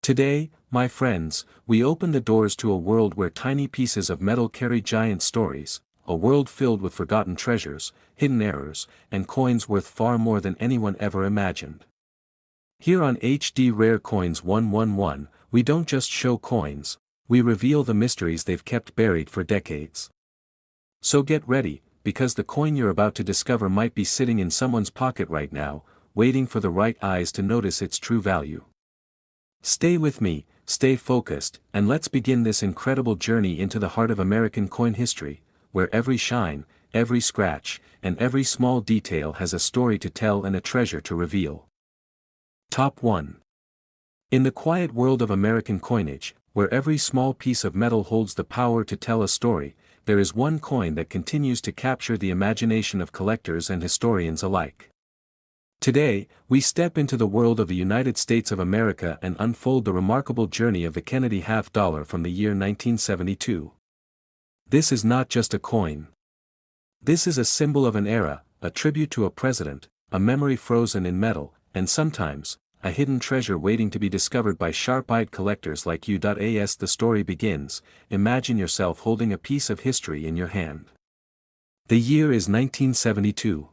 Today, my friends, we open the doors to a world where tiny pieces of metal carry giant stories, a world filled with forgotten treasures, hidden errors, and coins worth far more than anyone ever imagined. Here on HD Rare Coins 111, we don't just show coins, we reveal the mysteries they've kept buried for decades. So get ready, because the coin you're about to discover might be sitting in someone's pocket right now, waiting for the right eyes to notice its true value. Stay with me, stay focused, and let's begin this incredible journey into the heart of American coin history, where every shine, every scratch, and every small detail has a story to tell and a treasure to reveal. Top 1. In the quiet world of American coinage, where every small piece of metal holds the power to tell a story, there is one coin that continues to capture the imagination of collectors and historians alike. Today, we step into the world of the United States of America and unfold the remarkable journey of the Kennedy half-dollar from the year 1972. This is not just a coin. This is a symbol of an era, a tribute to a president, a memory frozen in metal, and sometimes, a hidden treasure waiting to be discovered by sharp-eyed collectors like you. As the story begins, imagine yourself holding a piece of history in your hand. The year is 1972.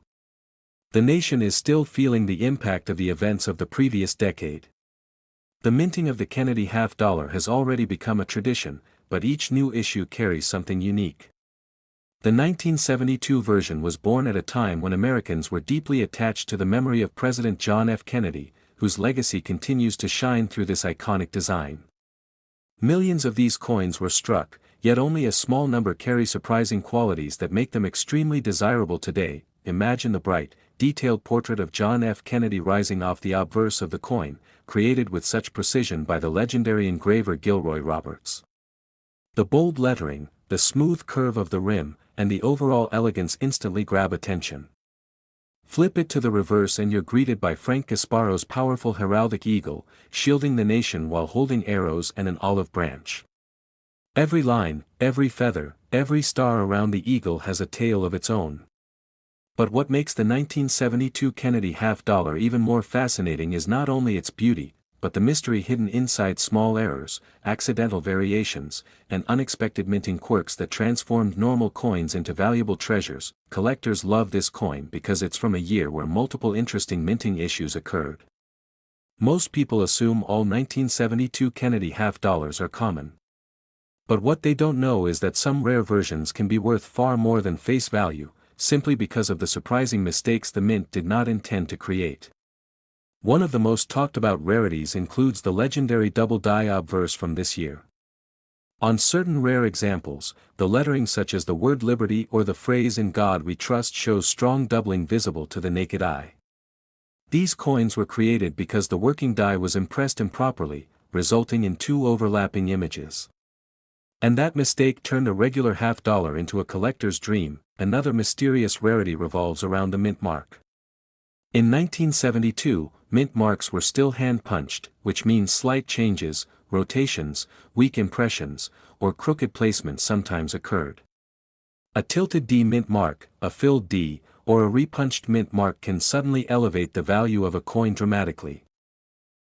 The nation is still feeling the impact of the events of the previous decade. The minting of the Kennedy half-dollar has already become a tradition, but each new issue carries something unique. The 1972 version was born at a time when Americans were deeply attached to the memory of President John F. Kennedy, whose legacy continues to shine through this iconic design. Millions of these coins were struck, yet only a small number carry surprising qualities that make them extremely desirable today. Imagine the bright, detailed portrait of John F. Kennedy rising off the obverse of the coin, created with such precision by the legendary engraver Gilroy Roberts. The bold lettering, the smooth curve of the rim, and the overall elegance instantly grab attention. Flip it to the reverse and you're greeted by Frank Gasparo's powerful heraldic eagle, shielding the nation while holding arrows and an olive branch. Every line, every feather, every star around the eagle has a tale of its own. But what makes the 1972 Kennedy half-dollar even more fascinating is not only its beauty, but the mystery hidden inside small errors, accidental variations, and unexpected minting quirks that transformed normal coins into valuable treasures. Collectors love this coin because it's from a year where multiple interesting minting issues occurred. Most people assume all 1972 Kennedy half-dollars are common. But what they don't know is that some rare versions can be worth far more than face value, simply because of the surprising mistakes the mint did not intend to create. One of the most talked about rarities includes the legendary double die obverse from this year. On certain rare examples, the lettering such as the word liberty or the phrase "In God We Trust" shows strong doubling visible to the naked eye. These coins were created because the working die was impressed improperly, resulting in two overlapping images. And that mistake turned a regular half-dollar into a collector's dream. Another mysterious rarity revolves around the mint mark. In 1972, mint marks were still hand-punched, which means slight changes, rotations, weak impressions, or crooked placements sometimes occurred. A tilted D mint mark, a filled D, or a repunched mint mark can suddenly elevate the value of a coin dramatically.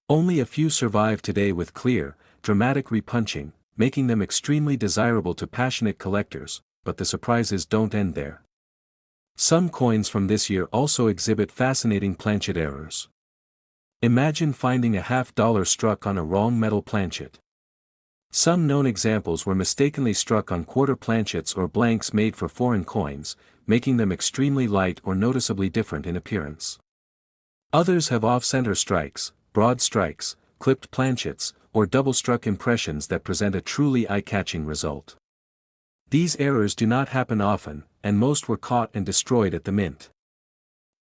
Only a few survive today with clear, dramatic repunching, making them extremely desirable to passionate collectors. But the surprises don't end there. Some coins from this year also exhibit fascinating planchet errors. Imagine finding a half-dollar struck on a wrong metal planchet. Some known examples were mistakenly struck on quarter planchets or blanks made for foreign coins, making them extremely light or noticeably different in appearance. Others have off-center strikes, broad strikes, clipped planchets, or double-struck impressions that present a truly eye-catching result. These errors do not happen often, and most were caught and destroyed at the mint.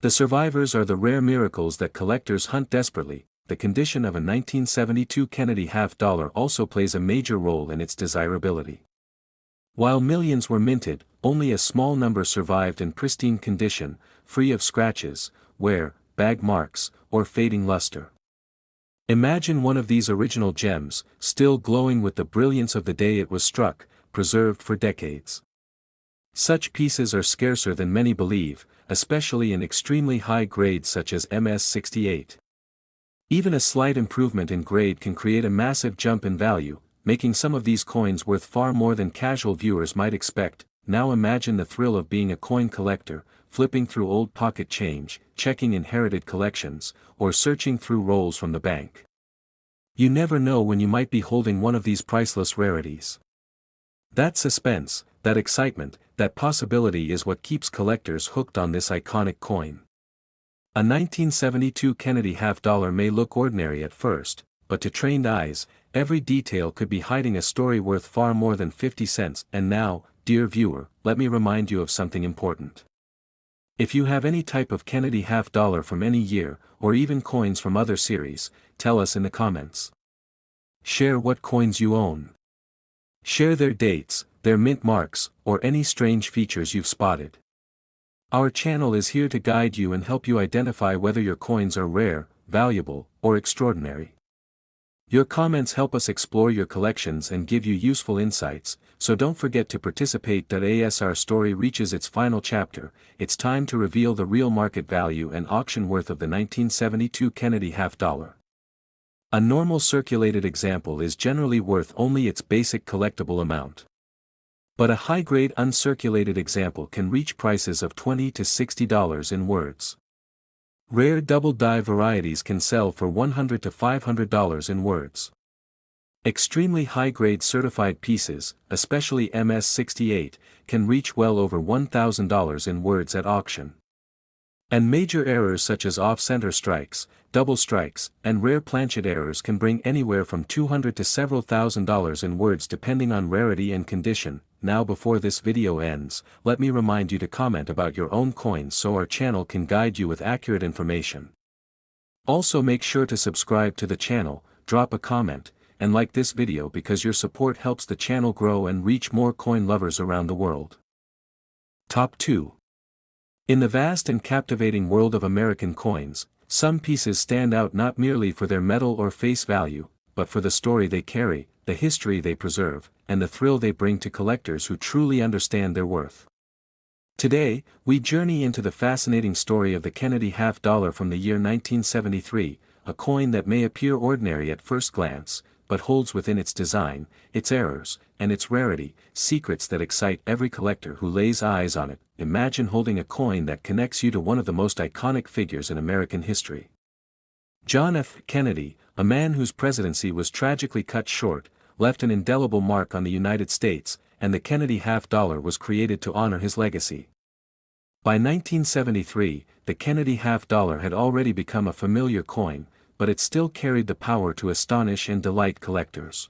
The survivors are the rare miracles that collectors hunt desperately. The condition of a 1972 Kennedy half-dollar also plays a major role in its desirability. While millions were minted, only a small number survived in pristine condition, free of scratches, wear, bag marks, or fading luster. Imagine one of these original gems, still glowing with the brilliance of the day it was struck, preserved for decades. Such pieces are scarcer than many believe, especially in extremely high grades such as MS-68. Even a slight improvement in grade can create a massive jump in value, making some of these coins worth far more than casual viewers might expect. Now imagine the thrill of being a coin collector, flipping through old pocket change, checking inherited collections, or searching through rolls from the bank. You never know when you might be holding one of these priceless rarities. That suspense, that excitement, that possibility is what keeps collectors hooked on this iconic coin. A 1972 Kennedy half-dollar may look ordinary at first, but to trained eyes, every detail could be hiding a story worth far more than 50 cents. And now, dear viewer, let me remind you of something important. If you have any type of Kennedy half-dollar from any year, or even coins from other series, tell us in the comments. Share what coins you own. Share their dates, their mint marks, or any strange features you've spotted. Our channel is here to guide you and help you identify whether your coins are rare, valuable, or extraordinary. Your comments help us explore your collections and give you useful insights, so don't forget to participate. As our story reaches its final chapter, it's time to reveal the real market value and auction worth of the 1972 Kennedy half-dollar. A normal circulated example is generally worth only its basic collectible amount. But a high-grade uncirculated example can reach prices of $20 to $60 in words. Rare double-die varieties can sell for $100 to $500 in words. Extremely high-grade certified pieces, especially MS-68, can reach well over $1,000 in words at auction. And major errors such as off-center strikes, double strikes, and rare planchet errors can bring anywhere from $200 to several $1,000s in words depending on rarity and condition. Now before this video ends, let me remind you to comment about your own coins so our channel can guide you with accurate information. Also make sure to subscribe to the channel, drop a comment, and like this video because your support helps the channel grow and reach more coin lovers around the world. Top 2. In the vast and captivating world of American coins, some pieces stand out not merely for their metal or face value, but for the story they carry, the history they preserve, and the thrill they bring to collectors who truly understand their worth. Today, we journey into the fascinating story of the Kennedy half-dollar from the year 1973, a coin that may appear ordinary at first glance, but holds within its design, its errors, and its rarity, secrets that excite every collector who lays eyes on it. Imagine holding a coin that connects you to one of the most iconic figures in American history. John F. Kennedy, a man whose presidency was tragically cut short, left an indelible mark on the United States, and the Kennedy half-dollar was created to honor his legacy. By 1973, the Kennedy half-dollar had already become a familiar coin, but it still carried the power to astonish and delight collectors.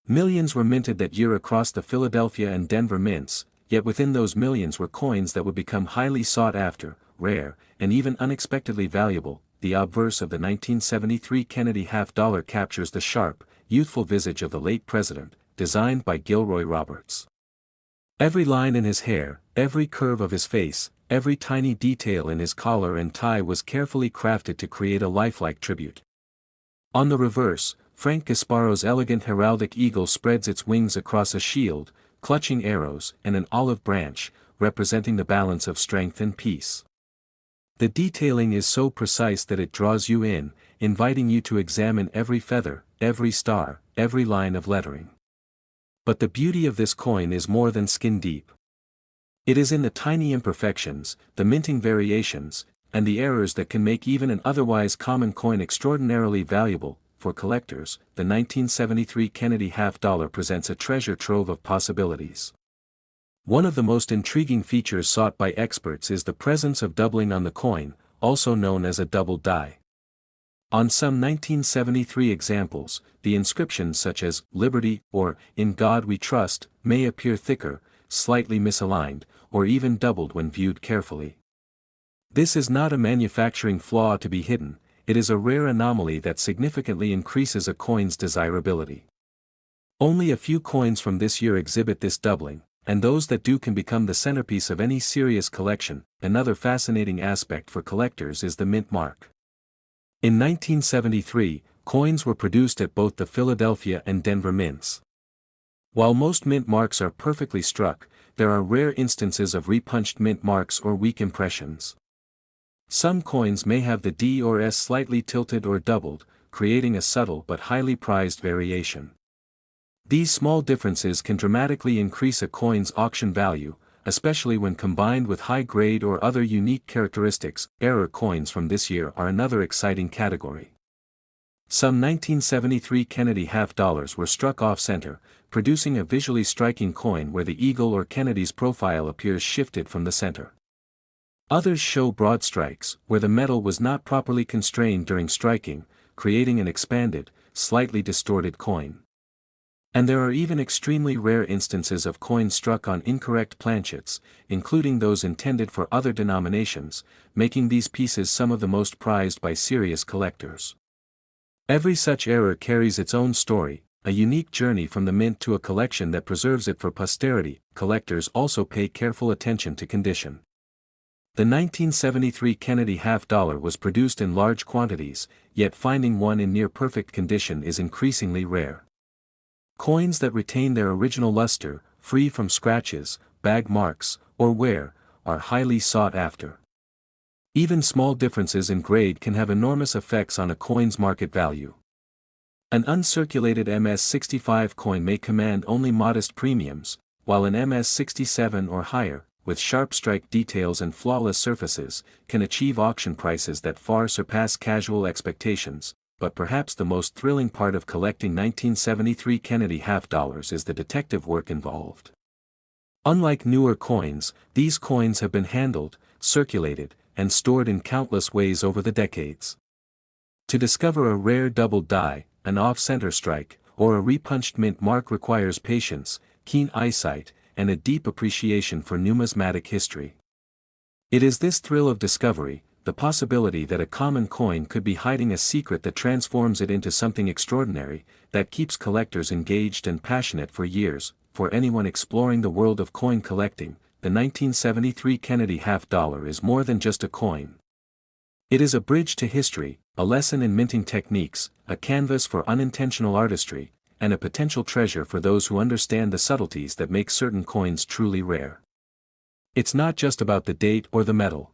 Millions were minted that year across the Philadelphia and Denver mints, yet within those millions were coins that would become highly sought after, rare, and even unexpectedly valuable. The obverse of the 1973 Kennedy half-dollar captures the sharp, youthful visage of the late president, designed by Gilroy Roberts. Every line in his hair, every curve of his face, every tiny detail in his collar and tie was carefully crafted to create a lifelike tribute. On the reverse, Frank Gasparo's elegant heraldic eagle spreads its wings across a shield, clutching arrows and an olive branch, representing the balance of strength and peace. The detailing is so precise that it draws you in, inviting you to examine every feather, every star, every line of lettering. But the beauty of this coin is more than skin deep. It is in the tiny imperfections, the minting variations, and the errors that can make even an otherwise common coin extraordinarily valuable. For collectors, the 1973 Kennedy half-dollar presents a treasure trove of possibilities. One of the most intriguing features sought by experts is the presence of doubling on the coin, also known as a double die. On some 1973 examples, the inscriptions such as "Liberty" or "In God We Trust" may appear thicker, slightly misaligned, or even doubled when viewed carefully. This is not a manufacturing flaw to be hidden, it is a rare anomaly that significantly increases a coin's desirability. Only a few coins from this year exhibit this doubling, and those that do can become the centerpiece of any serious collection. Another fascinating aspect for collectors is the mint mark. In 1973, coins were produced at both the Philadelphia and Denver mints. While most mint marks are perfectly struck, there are rare instances of repunched mint marks or weak impressions. Some coins may have the D or S slightly tilted or doubled, creating a subtle but highly prized variation. These small differences can dramatically increase a coin's auction value, especially when combined with high grade or other unique characteristics. Error coins from this year are another exciting category. Some 1973 Kennedy half dollars were struck off-center, producing a visually striking coin where the eagle or Kennedy's profile appears shifted from the center. Others show broad strikes, where the metal was not properly constrained during striking, creating an expanded, slightly distorted coin. And there are even extremely rare instances of coins struck on incorrect planchets, including those intended for other denominations, making these pieces some of the most prized by serious collectors. Every such error carries its own story, a unique journey from the mint to a collection that preserves it for posterity. Collectors also pay careful attention to condition. The 1973 Kennedy half dollar was produced in large quantities, yet finding one in near-perfect condition is increasingly rare. Coins that retain their original luster, free from scratches, bag marks, or wear, are highly sought after. Even small differences in grade can have enormous effects on a coin's market value. An uncirculated MS-65 coin may command only modest premiums, while an MS-67 or higher, with sharp strike details and flawless surfaces, can achieve auction prices that far surpass casual expectations. But perhaps the most thrilling part of collecting 1973 Kennedy half dollars is the detective work involved. Unlike newer coins, these coins have been handled, circulated, and stored in countless ways over the decades. To discover a rare doubled die, an off-center strike, or a repunched mint mark requires patience, keen eyesight, and a deep appreciation for numismatic history. It is this thrill of discovery, the possibility that a common coin could be hiding a secret that transforms it into something extraordinary, that keeps collectors engaged and passionate for years. For anyone exploring the world of coin collecting, the 1973 Kennedy half dollar is more than just a coin. It is a bridge to history, a lesson in minting techniques, a canvas for unintentional artistry, and a potential treasure for those who understand the subtleties that make certain coins truly rare. It's not just about the date or the metal.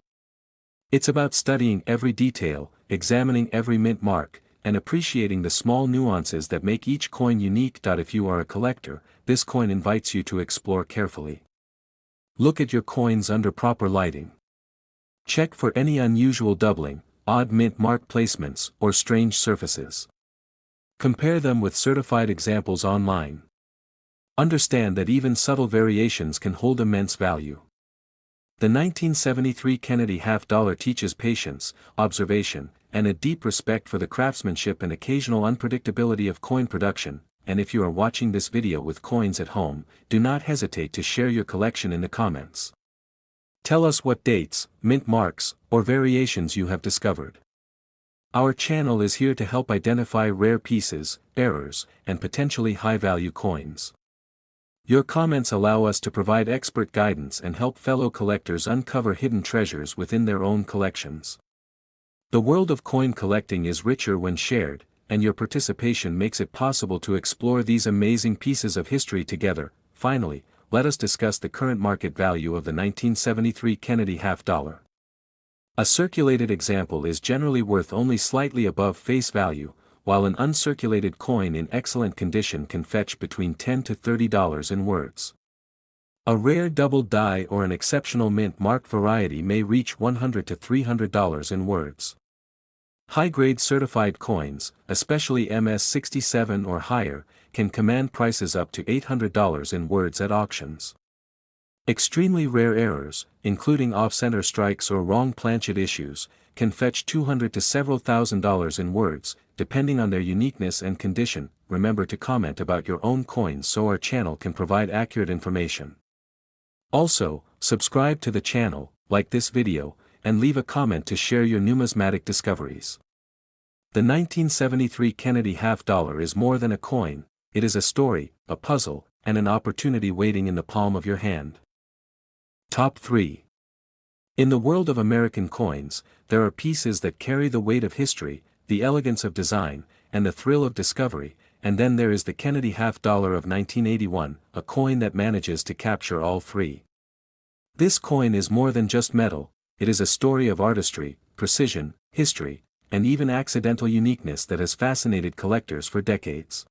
It's about studying every detail, examining every mint mark, and appreciating the small nuances that make each coin unique. If you are a collector, this coin invites you to explore carefully. Look at your coins under proper lighting. Check for any unusual doubling, odd mint mark placements, or strange surfaces. Compare them with certified examples online. Understand that even subtle variations can hold immense value. The 1973 Kennedy half dollar teaches patience, observation, and a deep respect for the craftsmanship and occasional unpredictability of coin production. And if you are watching this video with coins at home, do not hesitate to share your collection in the comments. Tell us what dates, mint marks, or variations you have discovered. Our channel is here to help identify rare pieces, errors, and potentially high-value coins. Your comments allow us to provide expert guidance and help fellow collectors uncover hidden treasures within their own collections. The world of coin collecting is richer when shared, and your participation makes it possible to explore these amazing pieces of history together. Finally, let us discuss the current market value of the 1973 Kennedy half dollar. A circulated example is generally worth only slightly above face value, while an uncirculated coin in excellent condition can fetch between $10 to $30 in words. A rare double die or an exceptional mint mark variety may reach $100 to $300 in words. High-grade certified coins, especially MS-67 or higher, can command prices up to $800 in words at auctions. Extremely rare errors, including off-center strikes or wrong planchet issues, can fetch $200 to several $1,000s in words, depending on their uniqueness and condition. Remember to comment about your own coins so our channel can provide accurate information. Also, subscribe to the channel, like this video, and leave a comment to share your numismatic discoveries. The 1973 Kennedy half dollar is more than a coin, it is a story, a puzzle, and an opportunity waiting in the palm of your hand. Top 3. In the world of American coins, there are pieces that carry the weight of history, the elegance of design, and the thrill of discovery, and then there is the Kennedy half dollar of 1981, a coin that manages to capture all three. This coin is more than just metal, it is a story of artistry, precision, history, and even accidental uniqueness that has fascinated collectors for decades.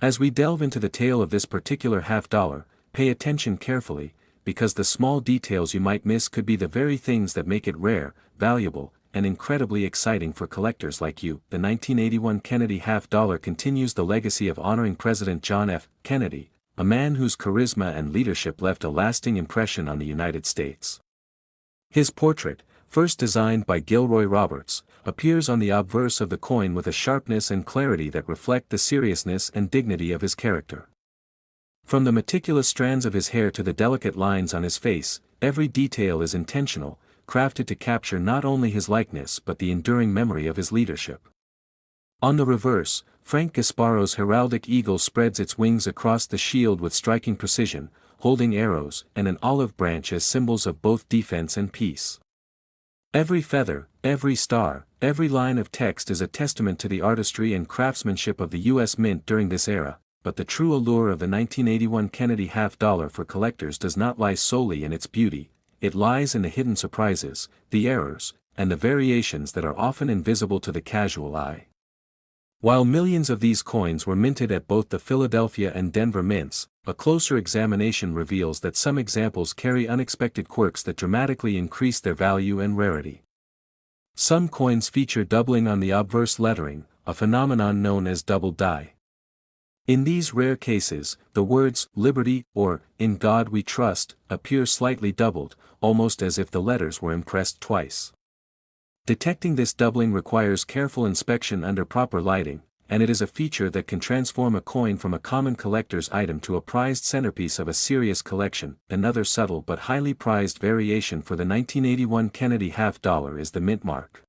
As we delve into the tale of this particular half-dollar, pay attention carefully, because the small details you might miss could be the very things that make it rare, valuable, and incredibly exciting for collectors like you. The 1981 Kennedy half-dollar continues the legacy of honoring President John F. Kennedy, a man whose charisma and leadership left a lasting impression on the United States. His portrait, first designed by Gilroy Roberts, appears on the obverse of the coin with a sharpness and clarity that reflect the seriousness and dignity of his character. From the meticulous strands of his hair to the delicate lines on his face, every detail is intentional, crafted to capture not only his likeness but the enduring memory of his leadership. On the reverse, Frank Gasparo's heraldic eagle spreads its wings across the shield with striking precision, holding arrows and an olive branch as symbols of both defense and peace. Every feather, every star, every line of text is a testament to the artistry and craftsmanship of the U.S. Mint during this era, but the true allure of the 1981 Kennedy half-dollar for collectors does not lie solely in its beauty, it lies in the hidden surprises, the errors, and the variations that are often invisible to the casual eye. While millions of these coins were minted at both the Philadelphia and Denver mints, a closer examination reveals that some examples carry unexpected quirks that dramatically increase their value and rarity. Some coins feature doubling on the obverse lettering, a phenomenon known as double die. In these rare cases, the words, "Liberty" or, "In God We Trust," appear slightly doubled, almost as if the letters were impressed twice. Detecting this doubling requires careful inspection under proper lighting, and it is a feature that can transform a coin from a common collector's item to a prized centerpiece of a serious collection. Another subtle but highly prized variation for the 1981 Kennedy half-dollar is the mint mark.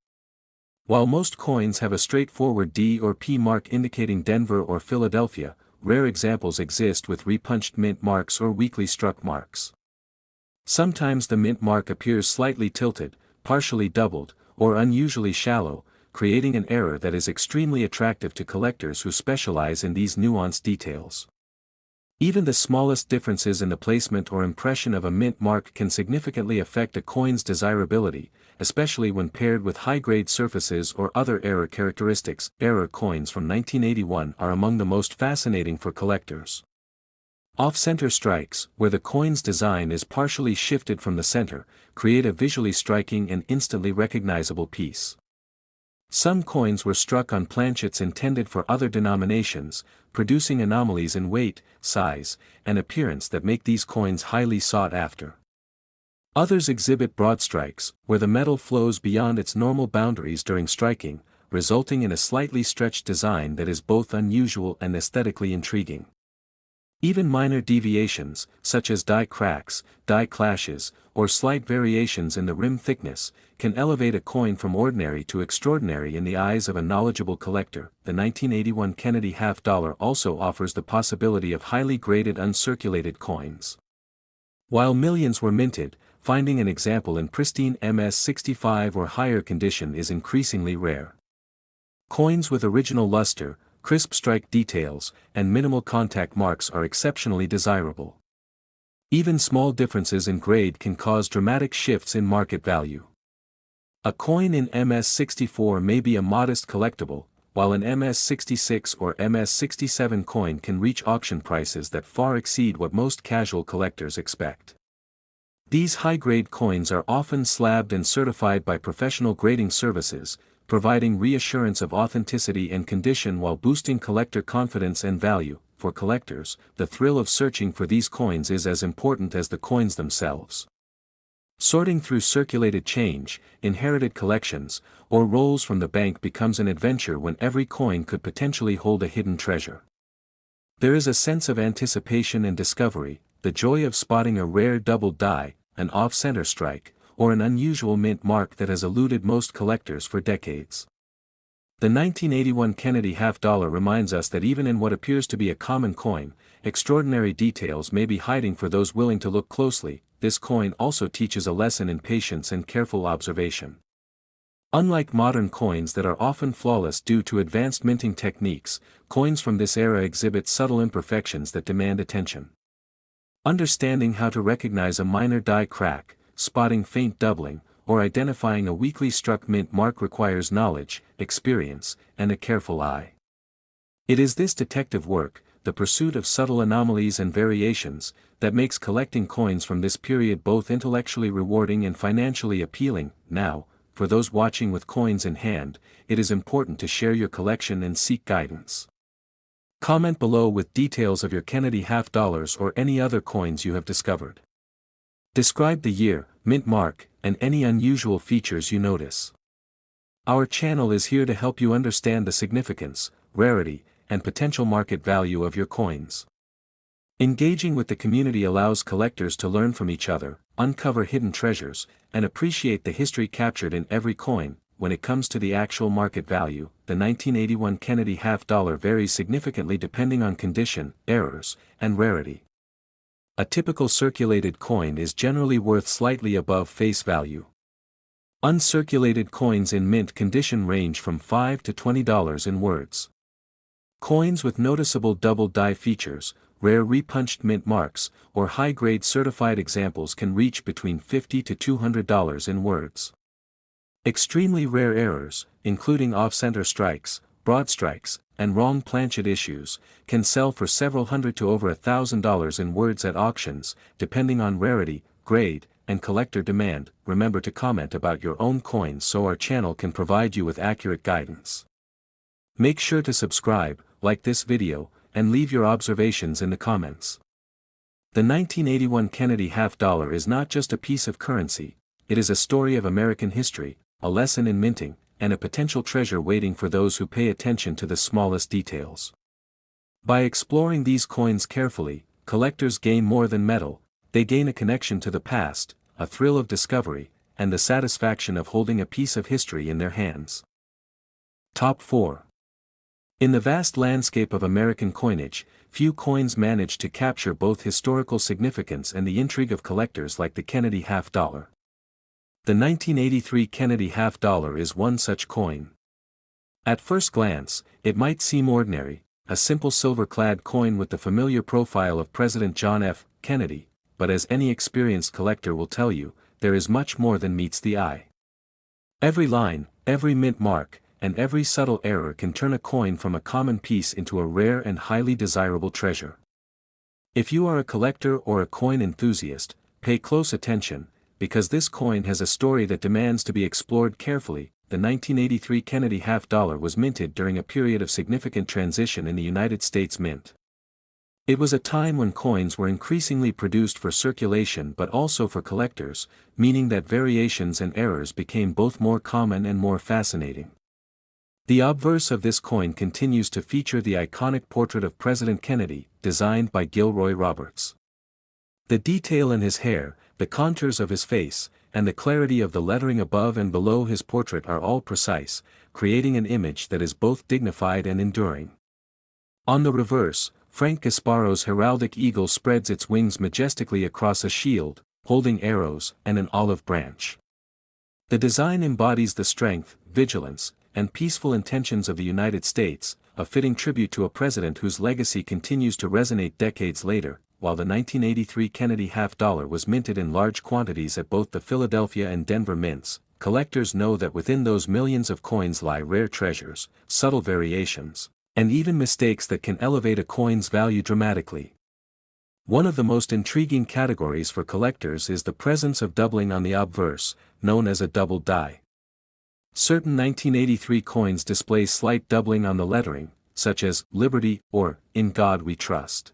While most coins have a straightforward D or P mark indicating Denver or Philadelphia, rare examples exist with repunched mint marks or weakly struck marks. Sometimes the mint mark appears slightly tilted, partially doubled, or unusually shallow, creating an error that is extremely attractive to collectors who specialize in these nuanced details. Even the smallest differences in the placement or impression of a mint mark can significantly affect a coin's desirability, especially when paired with high-grade surfaces or other error characteristics. Error coins from 1981 are among the most fascinating for collectors. Off-center strikes, where the coin's design is partially shifted from the center, create a visually striking and instantly recognizable piece. Some coins were struck on planchets intended for other denominations, producing anomalies in weight, size, and appearance that make these coins highly sought after. Others exhibit broad strikes, where the metal flows beyond its normal boundaries during striking, resulting in a slightly stretched design that is both unusual and aesthetically intriguing. Even minor deviations, such as die cracks, die clashes, or slight variations in the rim thickness, can elevate a coin from ordinary to extraordinary in the eyes of a knowledgeable collector. The 1981 Kennedy half-dollar also offers the possibility of highly graded uncirculated coins. While millions were minted, finding an example in pristine MS-65 or higher condition is increasingly rare. Coins with original luster, crisp strike details, and minimal contact marks are exceptionally desirable. Even small differences in grade can cause dramatic shifts in market value. A coin in MS-64 may be a modest collectible, while an MS-66 or MS-67 coin can reach auction prices that far exceed what most casual collectors expect. These high-grade coins are often slabbed and certified by professional grading services, providing reassurance of authenticity and condition while boosting collector confidence and value. For collectors, the thrill of searching for these coins is as important as the coins themselves. Sorting through circulated change, inherited collections, or rolls from the bank becomes an adventure when every coin could potentially hold a hidden treasure. There is a sense of anticipation and discovery, the joy of spotting a rare double die, an off-center strike, or an unusual mint mark that has eluded most collectors for decades. The 1981 Kennedy half-dollar reminds us that even in what appears to be a common coin, extraordinary details may be hiding for those willing to look closely. This coin also teaches a lesson in patience and careful observation. Unlike modern coins that are often flawless due to advanced minting techniques, coins from this era exhibit subtle imperfections that demand attention. Understanding how to recognize a minor die crack, spotting faint doubling, or identifying a weakly struck mint mark requires knowledge, experience, and a careful eye. It is this detective work, the pursuit of subtle anomalies and variations, that makes collecting coins from this period both intellectually rewarding and financially appealing. Now, for those watching with coins in hand, it is important to share your collection and seek guidance. Comment below with details of your Kennedy half dollars or any other coins you have discovered. Describe the year, mint mark, and any unusual features you notice. Our channel is here to help you understand the significance, rarity, and potential market value of your coins. Engaging with the community allows collectors to learn from each other, uncover hidden treasures, and appreciate the history captured in every coin. When it comes to the actual market value, the 1981 Kennedy half dollar varies significantly depending on condition, errors, and rarity. A typical circulated coin is generally worth slightly above face value. Uncirculated coins in mint condition range from $5 to $20 in words. Coins with noticeable double die features, rare repunched mint marks, or high-grade certified examples can reach between $50 to $200 in words. Extremely rare errors, including off-center strikes, broad strikes, and wrong planchet issues, can sell for several hundred to over $1,000 in words at auctions, depending on rarity, grade, and collector demand. Remember to comment about your own coins so our channel can provide you with accurate guidance. Make sure to subscribe, like this video, and leave your observations in the comments. The 1981 Kennedy half dollar is not just a piece of currency, it is a story of American history, a lesson in minting, and a potential treasure waiting for those who pay attention to the smallest details. By exploring these coins carefully, collectors gain more than metal, they gain a connection to the past, a thrill of discovery, and the satisfaction of holding a piece of history in their hands. Top 4. In the vast landscape of American coinage, few coins manage to capture both historical significance and the intrigue of collectors like the Kennedy half dollar. The 1983 Kennedy half dollar is one such coin. At first glance, it might seem ordinary, a simple silver-clad coin with the familiar profile of President John F. Kennedy, but as any experienced collector will tell you, there is much more than meets the eye. Every line, every mint mark, and every subtle error can turn a coin from a common piece into a rare and highly desirable treasure. If you are a collector or a coin enthusiast, pay close attention, because this coin has a story that demands to be explored carefully. The 1983 Kennedy half dollar was minted during a period of significant transition in the United States Mint. It was a time when coins were increasingly produced for circulation but also for collectors, meaning that variations and errors became both more common and more fascinating. The obverse of this coin continues to feature the iconic portrait of President Kennedy, designed by Gilroy Roberts. The detail in his hair, the contours of his face, and the clarity of the lettering above and below his portrait are all precise, creating an image that is both dignified and enduring. On the reverse, Frank Gasparo's heraldic eagle spreads its wings majestically across a shield, holding arrows and an olive branch. The design embodies the strength, vigilance, and peaceful intentions of the United States, a fitting tribute to a president whose legacy continues to resonate decades later. While the 1983 Kennedy half dollar was minted in large quantities at both the Philadelphia and Denver mints, collectors know that within those millions of coins lie rare treasures, subtle variations, and even mistakes that can elevate a coin's value dramatically. One of the most intriguing categories for collectors is the presence of doubling on the obverse, known as a double die. Certain 1983 coins display slight doubling on the lettering, such as Liberty or In God We Trust.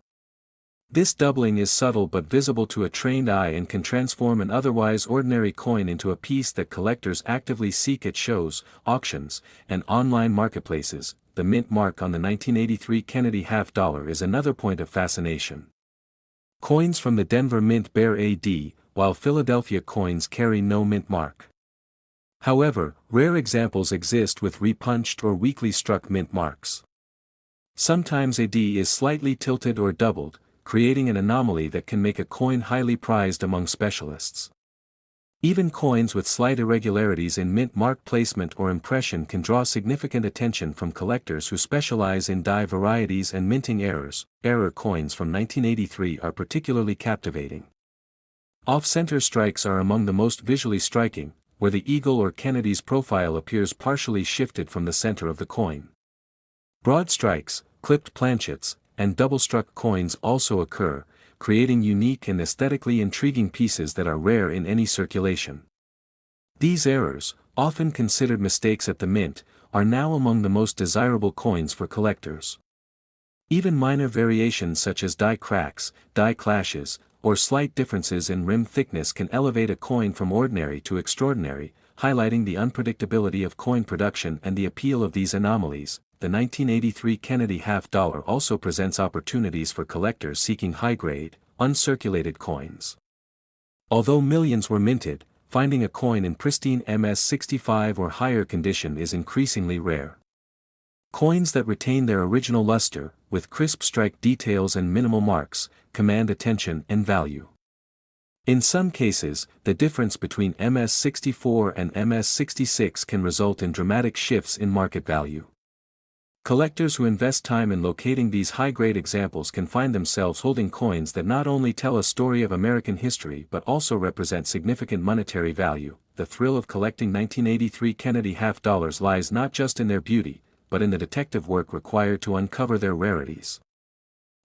This doubling is subtle but visible to a trained eye and can transform an otherwise ordinary coin into a piece that collectors actively seek at shows, auctions, and online marketplaces. The mint mark on the 1983 Kennedy half dollar is another point of fascination. Coins from the Denver Mint bear a D, while Philadelphia coins carry no mint mark. However, rare examples exist with repunched or weakly struck mint marks. Sometimes a D is slightly tilted or doubled, creating an anomaly that can make a coin highly prized among specialists. Even coins with slight irregularities in mint mark placement or impression can draw significant attention from collectors who specialize in die varieties and minting errors. Error coins from 1983 are particularly captivating. Off-center strikes are among the most visually striking, where the eagle or Kennedy's profile appears partially shifted from the center of the coin. Broad strikes, clipped planchets, and double-struck coins also occur, creating unique and aesthetically intriguing pieces that are rare in any circulation. These errors, often considered mistakes at the mint, are now among the most desirable coins for collectors. Even minor variations such as die cracks, die clashes, or slight differences in rim thickness can elevate a coin from ordinary to extraordinary, highlighting the unpredictability of coin production and the appeal of these anomalies. The 1983 Kennedy half-dollar also presents opportunities for collectors seeking high-grade, uncirculated coins. Although millions were minted, finding a coin in pristine MS-65 or higher condition is increasingly rare. Coins that retain their original luster, with crisp strike details and minimal marks, command attention and value. In some cases, the difference between MS-64 and MS-66 can result in dramatic shifts in market value. Collectors who invest time in locating these high-grade examples can find themselves holding coins that not only tell a story of American history but also represent significant monetary value. The thrill of collecting 1983 Kennedy half-dollars lies not just in their beauty, but in the detective work required to uncover their rarities.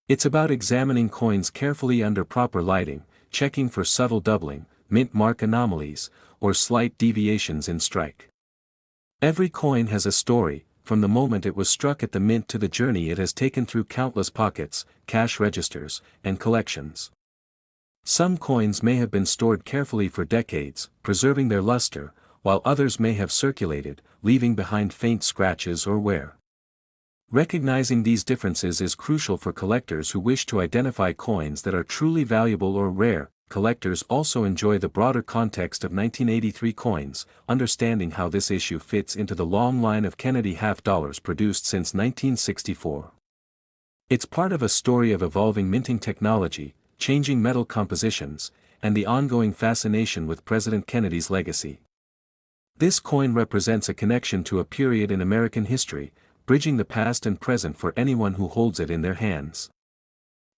It's about examining coins carefully under proper lighting, checking for subtle doubling, mint mark anomalies, or slight deviations in strike. Every coin has a story, from the moment it was struck at the mint to the journey it has taken through countless pockets, cash registers, and collections. Some coins may have been stored carefully for decades, preserving their luster, while others may have circulated, leaving behind faint scratches or wear. Recognizing these differences is crucial for collectors who wish to identify coins that are truly valuable or rare. Collectors also enjoy the broader context of 1983 coins, understanding how this issue fits into the long line of Kennedy half-dollars produced since 1964. It's part of a story of evolving minting technology, changing metal compositions, and the ongoing fascination with President Kennedy's legacy. This coin represents a connection to a period in American history, bridging the past and present for anyone who holds it in their hands.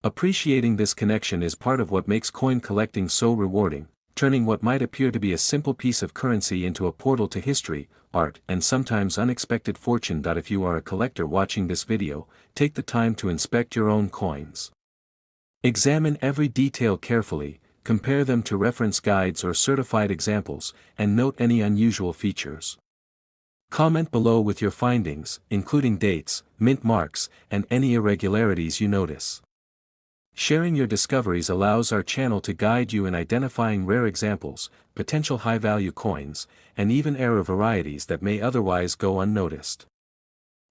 Appreciating this connection is part of what makes coin collecting so rewarding, turning what might appear to be a simple piece of currency into a portal to history, art, and sometimes unexpected fortune. If you are a collector watching this video, take the time to inspect your own coins. Examine every detail carefully, compare them to reference guides or certified examples, and note any unusual features. Comment below with your findings, including dates, mint marks, and any irregularities you notice. Sharing your discoveries allows our channel to guide you in identifying rare examples, potential high-value coins, and even rare varieties that may otherwise go unnoticed.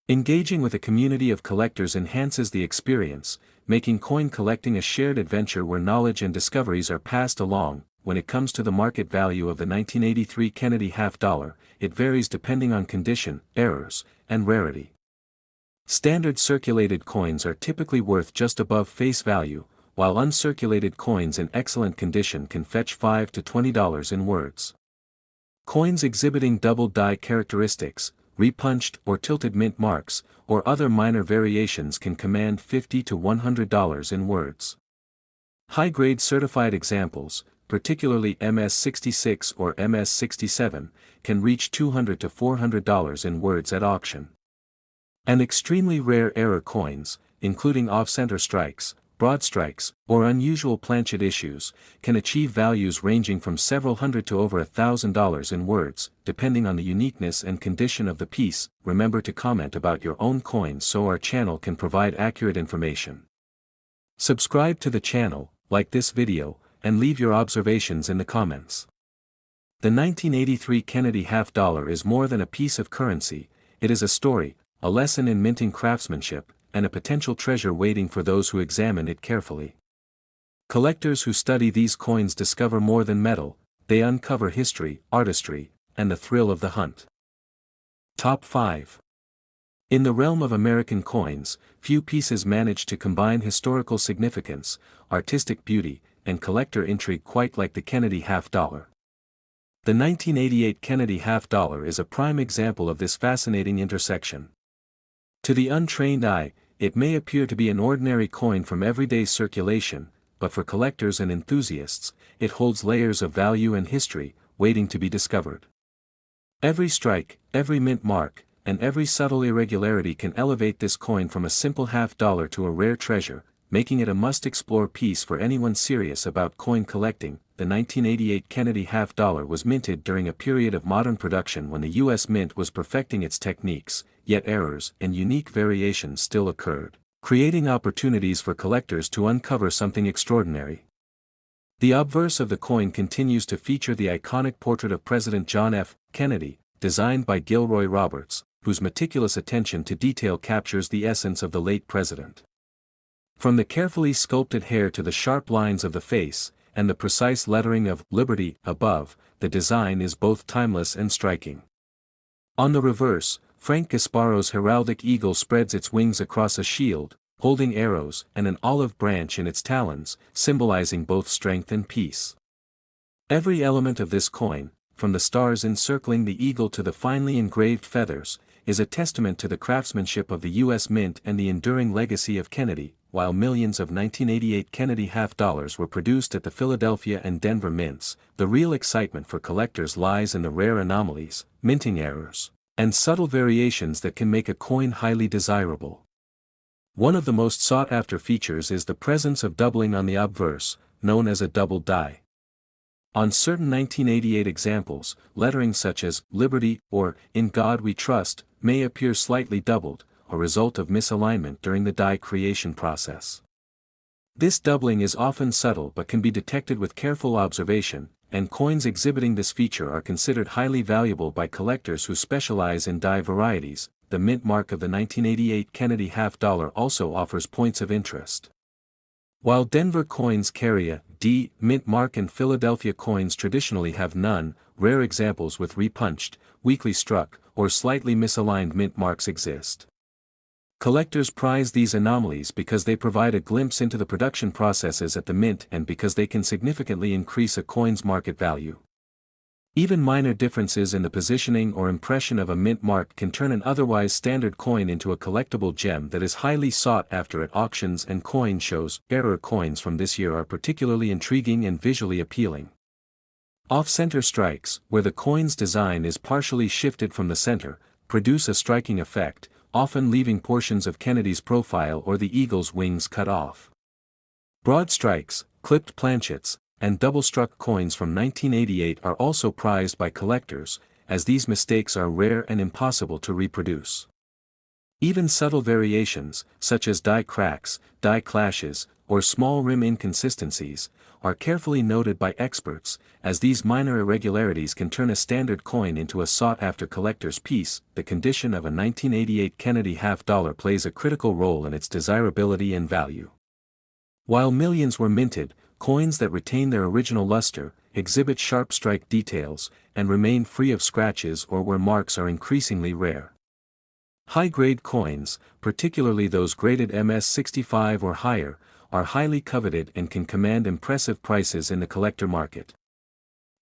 Engaging with a community of collectors enhances the experience, making coin collecting a shared adventure where knowledge and discoveries are passed along. When it comes to the market value of the 1983 Kennedy half-dollar, it varies depending on condition, errors, and rarity. Standard circulated coins are typically worth just above face value, while uncirculated coins in excellent condition can fetch $5 to $20 in words. Coins exhibiting double die characteristics, repunched or tilted mint marks, or other minor variations can command $50 to $100 in words. High-grade certified examples, particularly MS-66 or MS-67, can reach $200 to $400 in words at auction. And extremely rare error coins, including off-center strikes, broad strikes, or unusual planchet issues, can achieve values ranging from several hundred to over $1,000 in words, depending on the uniqueness and condition of the piece. Remember to comment about your own coins so our channel can provide accurate information. Subscribe to the channel, like this video, and leave your observations in the comments. The 1983 Kennedy half-dollar is more than a piece of currency, it is a story, a lesson in minting craftsmanship, and a potential treasure waiting for those who examine it carefully. Collectors who study these coins discover more than metal, they uncover history, artistry, and the thrill of the hunt. Top 5. In the realm of American coins, few pieces manage to combine historical significance, artistic beauty, and collector intrigue quite like the Kennedy half-dollar. The 1988 Kennedy half-dollar is a prime example of this fascinating intersection. To the untrained eye, it may appear to be an ordinary coin from everyday circulation, but for collectors and enthusiasts, it holds layers of value and history, waiting to be discovered. Every strike, every mint mark, and every subtle irregularity can elevate this coin from a simple $half to a rare treasure, making it a must-explore piece for anyone serious about coin collecting. The 1988 Kennedy $half was minted during a period of modern production when the U.S. Mint was perfecting its techniques, yet errors and unique variations still occurred, creating opportunities for collectors to uncover something extraordinary. The obverse of the coin continues to feature the iconic portrait of President John F. Kennedy, designed by Gilroy Roberts, whose meticulous attention to detail captures the essence of the late president. From the carefully sculpted hair to the sharp lines of the face, and the precise lettering of "Liberty" above, the design is both timeless and striking. On the reverse, Frank Gasparo's heraldic eagle spreads its wings across a shield, holding arrows and an olive branch in its talons, symbolizing both strength and peace. Every element of this coin, from the stars encircling the eagle to the finely engraved feathers, is a testament to the craftsmanship of the U.S. Mint and the enduring legacy of Kennedy. While millions of 1988 Kennedy $half were produced at the Philadelphia and Denver mints, the real excitement for collectors lies in the rare anomalies, minting errors, and subtle variations that can make a coin highly desirable. One of the most sought-after features is the presence of doubling on the obverse, known as a double die. On certain 1988 examples, lettering such as "Liberty" or "In God We Trust" may appear slightly doubled, a result of misalignment during the die creation process. This doubling is often subtle but can be detected with careful observation, and coins exhibiting this feature are considered highly valuable by collectors who specialize in die varieties. The mint mark of the 1988 Kennedy $half also offers points of interest. While Denver coins carry a D mint mark and Philadelphia coins traditionally have none, rare examples with repunched, weakly struck, or slightly misaligned mint marks exist. Collectors prize these anomalies because they provide a glimpse into the production processes at the mint and because they can significantly increase a coin's market value. Even minor differences in the positioning or impression of a mint mark can turn an otherwise standard coin into a collectible gem that is highly sought after at auctions and coin shows. Error coins from this year are particularly intriguing and visually appealing. Off-center strikes, where the coin's design is partially shifted from the center, produce a striking effect, often leaving portions of Kennedy's profile or the eagle's wings cut off. Broad strikes, clipped planchets, and double-struck coins from 1988 are also prized by collectors, as these mistakes are rare and impossible to reproduce. Even subtle variations, such as die cracks, die clashes, or small rim inconsistencies, are carefully noted by experts, as these minor irregularities can turn a standard coin into a sought-after collector's piece. The condition of a 1988 Kennedy $half plays a critical role in its desirability and value. While millions were minted, coins that retain their original luster, exhibit sharp strike details, and remain free of scratches or where marks are increasingly rare. High-grade coins, particularly those graded MS-65 or higher, are highly coveted and can command impressive prices in the collector market.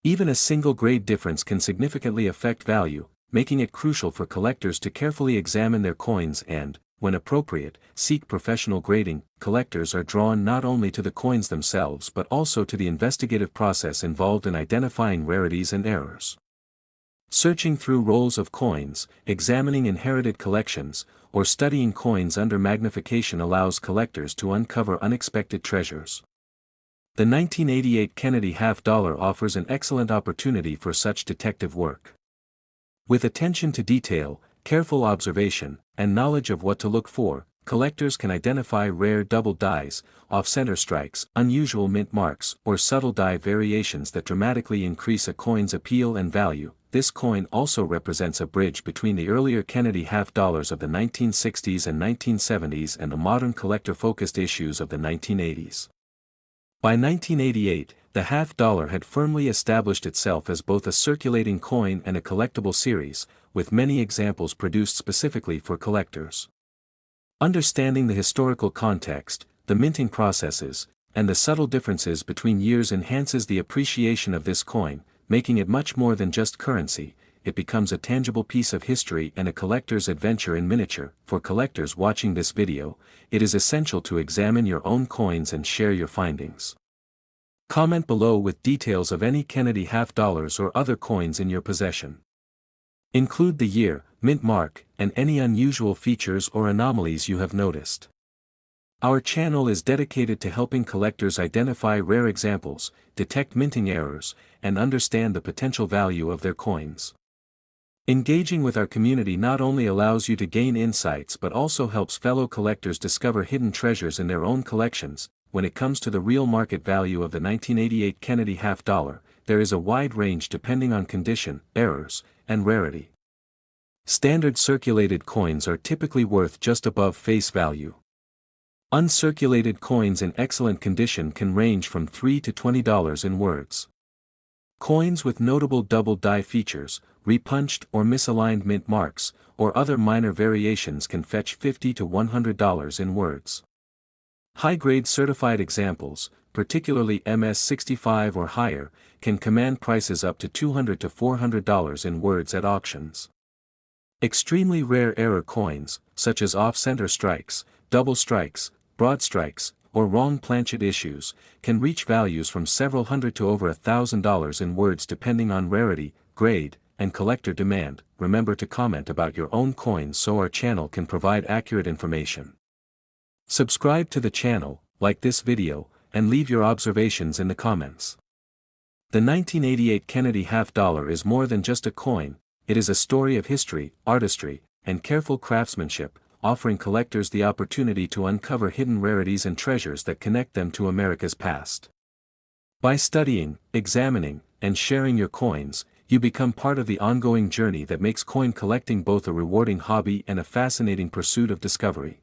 Even a single grade difference can significantly affect value, making it crucial for collectors to carefully examine their coins and, when appropriate, seek professional grading. Collectors are drawn not only to the coins themselves but also to the investigative process involved in identifying rarities and errors. Searching through rolls of coins, examining inherited collections, or studying coins under magnification allows collectors to uncover unexpected treasures. The 1988 Kennedy $half offers an excellent opportunity for such detective work. With attention to detail, careful observation, and knowledge of what to look for, collectors can identify rare double dies, off-center strikes, unusual mint marks, or subtle die variations that dramatically increase a coin's appeal and value. This coin also represents a bridge between the earlier Kennedy $half of the 1960s and 1970s and the modern collector-focused issues of the 1980s. By 1988, the $half had firmly established itself as both a circulating coin and a collectible series, with many examples produced specifically for collectors. Understanding the historical context, the minting processes, and the subtle differences between years enhances the appreciation of this coin, making it much more than just currency. It becomes a tangible piece of history and a collector's adventure in miniature. For collectors watching this video, it is essential to examine your own coins and share your findings. Comment below with details of any Kennedy $half or other coins in your possession. Include the year, mint mark, and any unusual features or anomalies you have noticed. Our channel is dedicated to helping collectors identify rare examples, detect minting errors, and understand the potential value of their coins. Engaging with our community not only allows you to gain insights but also helps fellow collectors discover hidden treasures in their own collections. When it comes to the real market value of the 1988 Kennedy half dollar, there is a wide range depending on condition, errors, and rarity. Standard circulated coins are typically worth just above face value. Uncirculated coins in excellent condition can range from $3 to $20 in words. Coins with notable double die features, repunched or misaligned mint marks, or other minor variations can fetch $50 to $100 in words. High-grade certified examples, particularly MS-65 or higher, can command prices up to $200 to $400 in words at auctions. Extremely rare error coins, such as off-center strikes, double strikes, broad strikes, or wrong planchet issues, can reach values from several hundred to over $1,000 in words depending on rarity, grade, and collector demand. Remember to comment about your own coins so our channel can provide accurate information. Subscribe to the channel, like this video, and leave your observations in the comments. The 1988 Kennedy half dollar is more than just a coin, it is a story of history, artistry, and careful craftsmanship, offering collectors the opportunity to uncover hidden rarities and treasures that connect them to America's past. By studying, examining, and sharing your coins, you become part of the ongoing journey that makes coin collecting both a rewarding hobby and a fascinating pursuit of discovery.